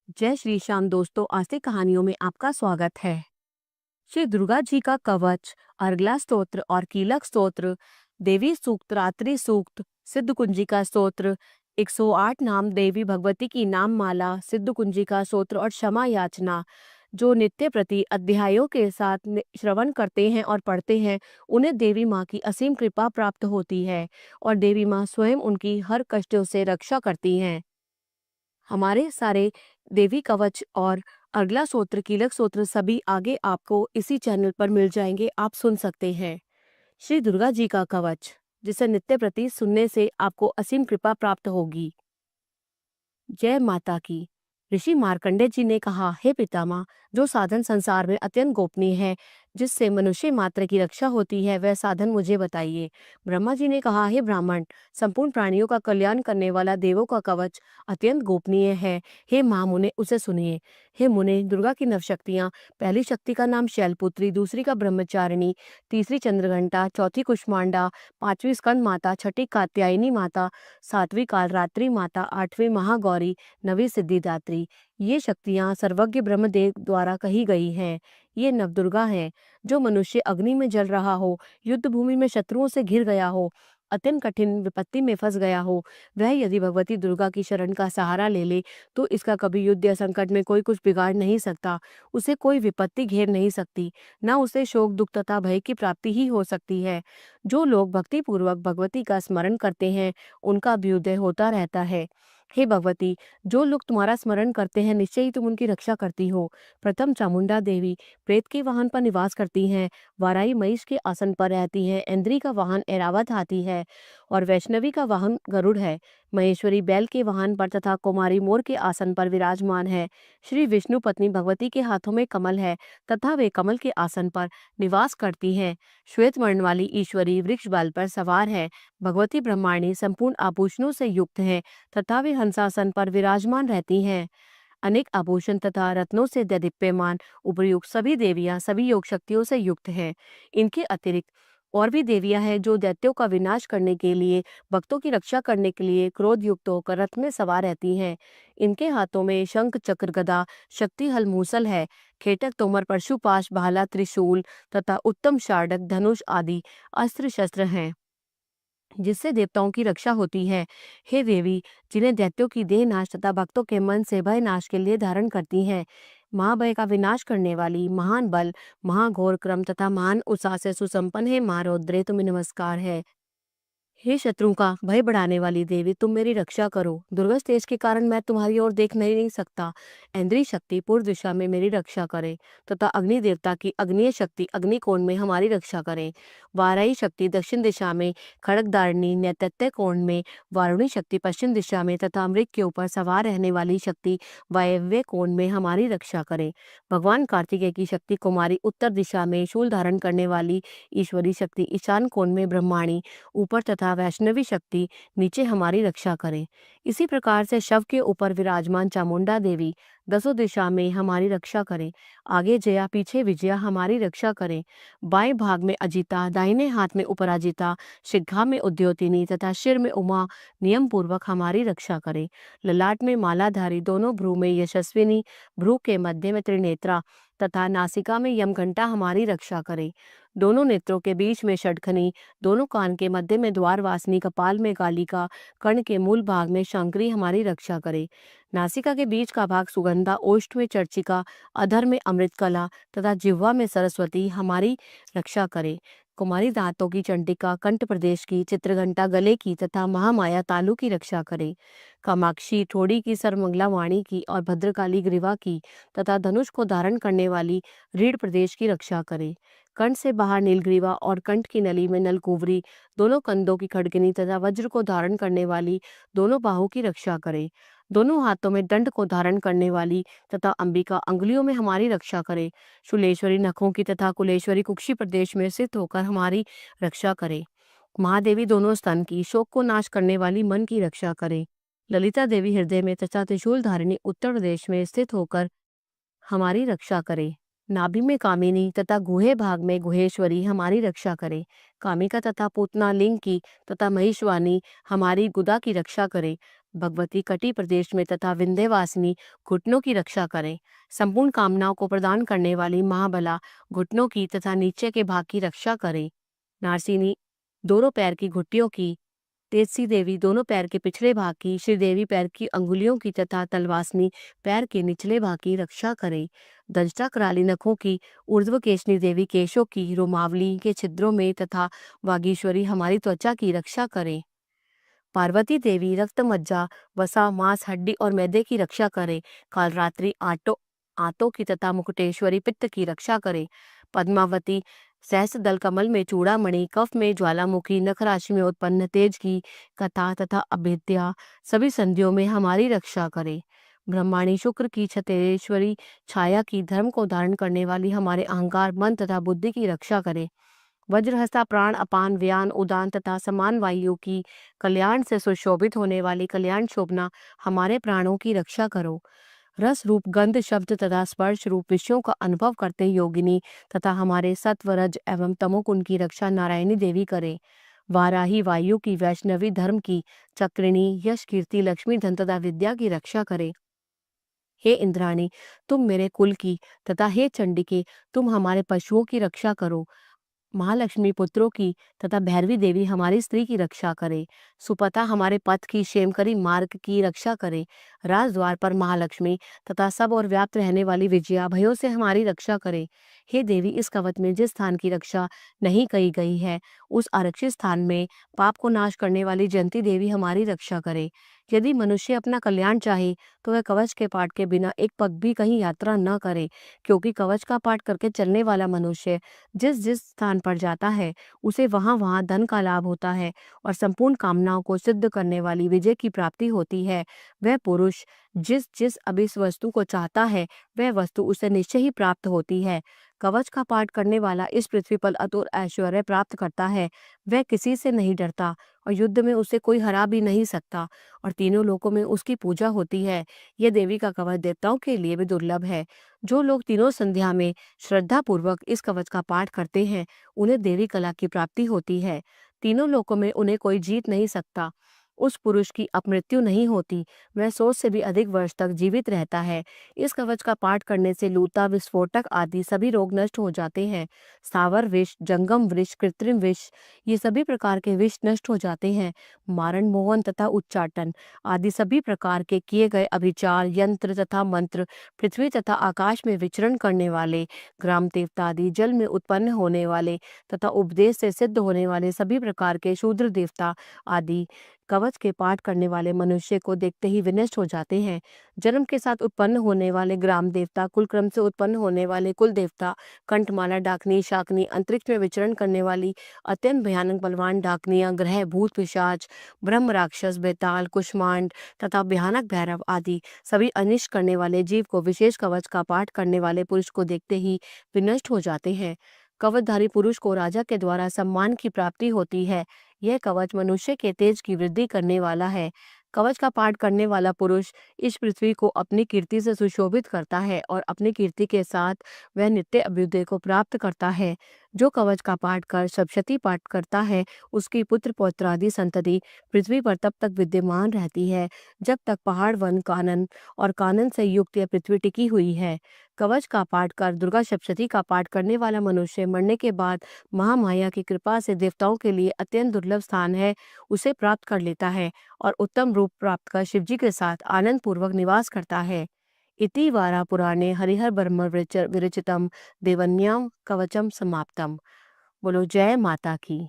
जय श्री श्याम दोस्तों, आस्तिक कहानियों में आपका स्वागत है। श्री दुर्गा जी का कवच, अर्गला स्तोत्र और कीलक स्तोत्र, देवी सूक्त, रात्रि सूक्त, सिद्ध कुंजिका स्तोत्र, 108 नाम देवी भगवती की नाम माला, सिद्ध कुंजिका स्तोत्र और क्षमा याचना जो नित्य प्रति अध्यायों के साथ श्रवण करते हैं और पढ़ते हैं, उन्हें देवी माँ की असीम कृपा प्राप्त होती है और देवी माँ स्वयं उनकी हर कष्टों से रक्षा करती हैं। हमारे सारे देवी कवच और अगला सूत्र, कीलक सूत्र सभी आगे आपको इसी चैनल पर मिल जाएंगे, आप सुन सकते हैं। श्री दुर्गा जी का कवच, जिसे नित्य प्रति सुनने से आपको असीम कृपा प्राप्त होगी। जय माता की। ऋषि मार्कंडे जी ने कहा, हे पितामह, जो साधन संसार में अत्यंत गोपनीय है, जिससे मनुष्य मात्र की रक्षा होती है, वह साधन मुझे बताइए। ब्रह्मा जी ने कहा, हे ब्राह्मण, संपूर्ण प्राणियों का कल्याण करने वाला देवों का कवच अत्यंत गोपनीय है। हे महामुने, उसे सुनिए। हे मुने, दुर्गा की नव शक्तियां, पहली शक्ति का नाम शैलपुत्री, दूसरी का ब्रह्मचारिणी, तीसरी चंद्रघंटा, चौथी कुष्मांडा, पांचवी स्कंद माता, छठी कात्यायनी माता, सातवीं कालरात्रि माता, आठवीं महागौरी, नवी सिद्धिदात्री। ये शक्तियां सर्वज्ञ ब्रह्मदेव द्वारा कही गई हैं। ये नवदुर्गा हैं। जो मनुष्य अग्नि में जल रहा हो, युद्ध भूमि में शत्रुओं से घिर गया हो, अत्यंत कठिन विपत्ति में फंस गया हो, वह यदि भगवती दुर्गा की शरण का सहारा ले ले तो इसका कभी युद्ध या संकट में कोई कुछ बिगाड़ नहीं सकता। उसे कोई विपत्ति घेर नहीं सकती, न उसे शोक, दुख तथा भय की प्राप्ति ही हो सकती है। जो लोग भक्ति पूर्वक भगवती का स्मरण करते हैं, उनका अभ्युदय होता रहता है। हे भगवती, जो लोग तुम्हारा स्मरण करते हैं, निश्चय ही तुम उनकी रक्षा करती हो। प्रथम चामुंडा देवी प्रेत के वाहन पर निवास करती हैं, वाराई महिष के आसन पर रहती हैं, इंद्री का वाहन ऐरावत हाथी है और वैष्णवी का वाहन गरुड़ है। महेश्वरी बैल के वाहन पर तथा कुमारी मोर के आसन पर विराजमान है। श्री विष्णु पत्नी भगवती के हाथों में कमल है तथा वे कमल के आसन पर निवास करती हैं। श्वेत वर्ण वाली ईश्वरी वृक्ष बाल पर सवार है। भगवती ब्रह्मांडी संपूर्ण आभूषणों से युक्त है तथा वे हंसासन पर विराजमान रहती हैं। अनेक आभूषण तथा रत्नों से दैदीप्यमान उपर्युक्त सभी देवियां सभी योग शक्तियों से युक्त हैं। इनके अतिरिक्त और भी देवियां हैं जो दैत्यों का विनाश करने के लिए, भक्तों की रक्षा करने के लिए क्रोध युक्त होकर रथ में सवार रहती हैं। इनके हाथों में शंख, चक्र, गदा, शक्ति हल, मूसल है। खेटक, तोमर, परशुपाश, भाला, त्रिशूल तथा उत्तम शार्डक, धनुष आदि अस्त्र शस्त्र हैं जिससे देवताओं की रक्षा होती है। हे देवी, जिन्हें दैत्यों की देह नाश तथा भक्तों के मन से भय नाश के लिए धारण करती हैं, महाभय का विनाश करने वाली, महान बल, महाघोर क्रम तथा महान उत्साह से सुसंपन्न है माँ रौद्रे, तुम्हें नमस्कार है। हे शत्रुओं का भय बढ़ाने वाली देवी, तुम मेरी रक्षा करो। दुर्गस तेज के कारण मैं तुम्हारी ओर देख नहीं सकता। इंद्रिय शक्ति पूर्व दिशा में मेरी रक्षा करे तथा अग्नि देवता की अग्निय शक्ति अग्निकोण में हमारी रक्षा करे। वाराही शक्ति दक्षिण दिशा में, खड़गदारिणी नैतत्य कोण में, वारुणी शक्ति पश्चिम दिशा में तथा मृग के ऊपर सवार रहने वाली शक्ति वायव्य कोण में हमारी रक्षा करे। भगवान कार्तिकेय की शक्ति कुमारी उत्तर दिशा में, शूल धारण करने वाली ईश्वरी शक्ति ईशान कोण में ब्रह्माणी ऊपर तथा वैष्णवी शक्ति नीचे हमारी रक्षा करें। इसी प्रकार से शव के ऊपर विराजमान चामुंडा देवी दसों दिशा में हमारी रक्षा करें। आगे जया, पीछे विजया हमारी रक्षा करें। बाएं भाग में अजिता, दाहिने हाथ में उपराजिता, शिखा में उद्योतिनी तथा सिर में उमा नियम पूर्वक हमारी रक्षा करें। ललाट में मालाधारी, दोनों भ्रू में यशस्विनी, भ्रू के मध्य में त्रिनेत्रा तथा नासिका में यमघंटा हमारी रक्षा करें। दोनों नेत्रों के बीच में षटखनी, दोनों कान के मध्य में द्वारवासिनी, कपाल में कालिका, कर्ण के मूल भाग में शंकरी हमारी रक्षा करे। नासिका के बीच का भाग सुगंधा, ओष्ठ में चर्चिका, अधर में अमृतकला तथा जिह्वा में सरस्वती हमारी रक्षा करे। कुमारी दांतों की चंडिका, कंठ प्रदेश की चित्रघंटा गले की तथा महामाया तालु की रक्षा करे। कामाक्षी ठोड़ी की, सर्वमंगला वाणी की और भद्रकाली ग्रीवा की तथा धनुष को धारण करने वाली रीढ़ प्रदेश की रक्षा करे। कंठ से बाहर नीलग्रीवा और कंठ की नली में नलकुवरी, दोनों कंधों की खड़गनी तथा वज्र को धारण करने वाली दोनों बाहों की रक्षा करे। दोनों हाथों में दंड को धारण करने वाली तथा अंबिका अंगुलियों में हमारी रक्षा करे। शूलेश्वरी नखों की तथा कुलेश्वरी कुक्षी प्रदेश में स्थित होकर हमारी रक्षा करे। महादेवी दोनों स्तन की, शोक को नाश करने वाली मन की रक्षा करे। ललिता देवी हृदय में तथा त्रिशूल धारिणी उत्तर प्रदेश में स्थित होकर हमारी रक्षा करे। नाभि में कामिनी तथा गुहे भाग में गुहेश्वरी हमारी रक्षा करे। कामिका तथा पूतना लिंग की तथा महिषवानी हमारी गुदा की रक्षा करे। भगवती कटी प्रदेश में तथा विंध्यवासिनी घुटनों की रक्षा करे। संपूर्ण कामनाओं को प्रदान करने वाली महाबला घुटनों की तथा नीचे के भाग की रक्षा करे। नारसिनी दोनों पैर की घुट्टियों की, तेजसी देवी दोनों पैर के पिछले भाग की, श्रीदेवी पैर की अंगुलियों की तथा तलवासनी पैर के निचले भाग की रक्षा करे। दंष्टा कराली नखों की, ऊर्ध्वकेशनी देवी केशों की, रोमावली के छिद्रों में तथा वागीश्वरी हमारी त्वचा की रक्षा करे। पार्वती देवी रक्त मज्जा, वसा, मांस, हड्डी और मैदे की रक्षा करे। कालरात्रि आंतों की तथा मुकुटेश्वरी पित्त की रक्षा करे। पद्मावती सहस्त्र दल कमल में चूड़ामणि, कफ में ज्वालामुखी, नख राशि में उत्पन्न तेज की कथा तथा अभेद्या सभी संधियों में हमारी रक्षा करे। ब्रह्माणी शुक्र की छतेश्वरी छाया की, धर्म को धारण करने वाली हमारे अहंकार, मन तथा बुद्धि की रक्षा करे। वज्रहस्ता प्राण, अपान, व्यान, उदान तथा समान वायु की, कल्याण से सुशोभित होने वाली कल्याण शोभना हमारे प्राणों की रक्षा करो। रस रूप, गंध, शब्द तथा स्पर्श रूप विषयों का अनुभव करते योगिनी तथा हमारे सत्व, रज एवं तमोगुण की रक्षा नारायणी देवी करे। वाराही वायु की, वैष्णवी धर्म की, चक्रिणी यश, कीर्ति, लक्ष्मी, धन तथा विद्या की रक्षा करे। हे इंद्राणी, तुम मेरे कुल की तथा हे चंडिके, तुम हमारे पशुओं की रक्षा करो। महालक्ष्मी पुत्रों की तथा भैरवी देवी हमारी स्त्री की रक्षा करे। सुपथा हमारे पथ की, क्षेमकरी मार्ग की रक्षा करे। राजद्वार पर महालक्ष्मी तथा सब और व्याप्त रहने वाली विजया भयों से हमारी रक्षा करे। हे देवी, इस कवच में जिस स्थान की रक्षा नहीं कही गई है, उस आरक्षित स्थान में पाप को नाश करने वाली जयंती देवी हमारी रक्षा करे। यदि मनुष्य अपना कल्याण चाहे तो वह कवच के पाठ के बिना एक पग भी कहीं यात्रा न करे, क्योंकि कवच का पाठ करके चलने वाला मनुष्य जिस जिस स्थान पर जाता है उसे वहां वहां धन का लाभ होता है और संपूर्ण कामनाओं को सिद्ध करने वाली विजय की प्राप्ति होती है। वह पुरुष जिस जिस अभिष्ट वस्तु को चाहता है वह वस्तु उसे निश्चय ही प्राप्त होती है। कवच का पाठ करने वाला इस पृथ्वी पर अतुल ऐश्वर्य प्राप्त करता है। वह किसी से नहीं डरता और युद्ध में उसे कोई हरा भी नहीं सकता और तीनों लोकों में उसकी पूजा होती है। यह देवी का कवच देवताओं के लिए भी दुर्लभ है। जो लोग तीनों संध्या में श्रद्धा पूर्वक इस कवच का पाठ करते हैं उन्हें देवी कला की प्राप्ति होती है। तीनों लोकों में उन्हें कोई जीत नहीं सकता। उस पुरुष की अपमृत्यु नहीं होती, वह 100 से भी अधिक वर्ष तक जीवित रहता है। इस कवच का पाठ करने से लूता, विस्फोटक आदि सभी रोग नष्ट हो जाते हैं। स्थावर विष, जंगम विष, कृत्रिम विष ये सभी प्रकार के विष नष्ट हो जाते हैं। मारण, मोहन तथा उच्चाटन आदि सभी प्रकार के किए गए अभिचार, यंत्र तथा मंत्र, पृथ्वी तथा आकाश में विचरण करने वाले, ग्राम देवता आदि, जल में उत्पन्न होने वाले तथा उपदेश से सिद्ध होने वाले सभी प्रकार के शूद्र देवता आदि कवच के पाठ करने वाले मनुष्य को देखते ही विनष्ट हो जाते हैं। जन्म के साथ उत्पन्न होने वाले ग्राम देवता, कुल क्रम से उत्पन्न होने वाले कुल देवता, कंठमाला, डाकनी, शाकनी, अंतरिक्ष में विचरण करने वाली अत्यंत भयानक बलवान डाकनियां, ग्रह, भूत, पिशाच, ब्रह्म राक्षस, बेताल, कुष्मांड तथा भयानक भैरव आदि सभी अनिष्ट करने वाले जीव को विशेष कवच का पाठ करने वाले पुरुष को देखते ही विनष्ट हो जाते हैं। कवचधारी पुरुष को राजा के द्वारा सम्मान की प्राप्ति होती है। यह कवच मनुष्य के तेज की वृद्धि करने वाला है। कवच का पाठ करने वाला पुरुष इस पृथ्वी को अपनी कीर्ति से सुशोभित करता है और अपनी कीर्ति के साथ वह नित्य अभ्युदय को प्राप्त करता है। जो कवच का पाठ कर सप्तशती पाठ करता है उसकी पुत्र पौत्रादि संतति पृथ्वी पर तब तक विद्यमान रहती है जब तक पहाड़, वन, कानन और कानन से युक्त यह पृथ्वी टिकी हुई है। कवच का पाठ कर दुर्गा सप्तशती का पाठ करने वाला मनुष्य मरने के बाद महामाया की कृपा से देवताओं के लिए अत्यंत दुर्लभ स्थान है उसे प्राप्त कर लेता है और उत्तम रूप प्राप्त कर शिवजी के साथ आनंद पूर्वक निवास करता है। इति वारा पुराणे हरिहर ब्रह्म विरचितम देवन्याम कवचम समाप्तम। बोलो जय माता की।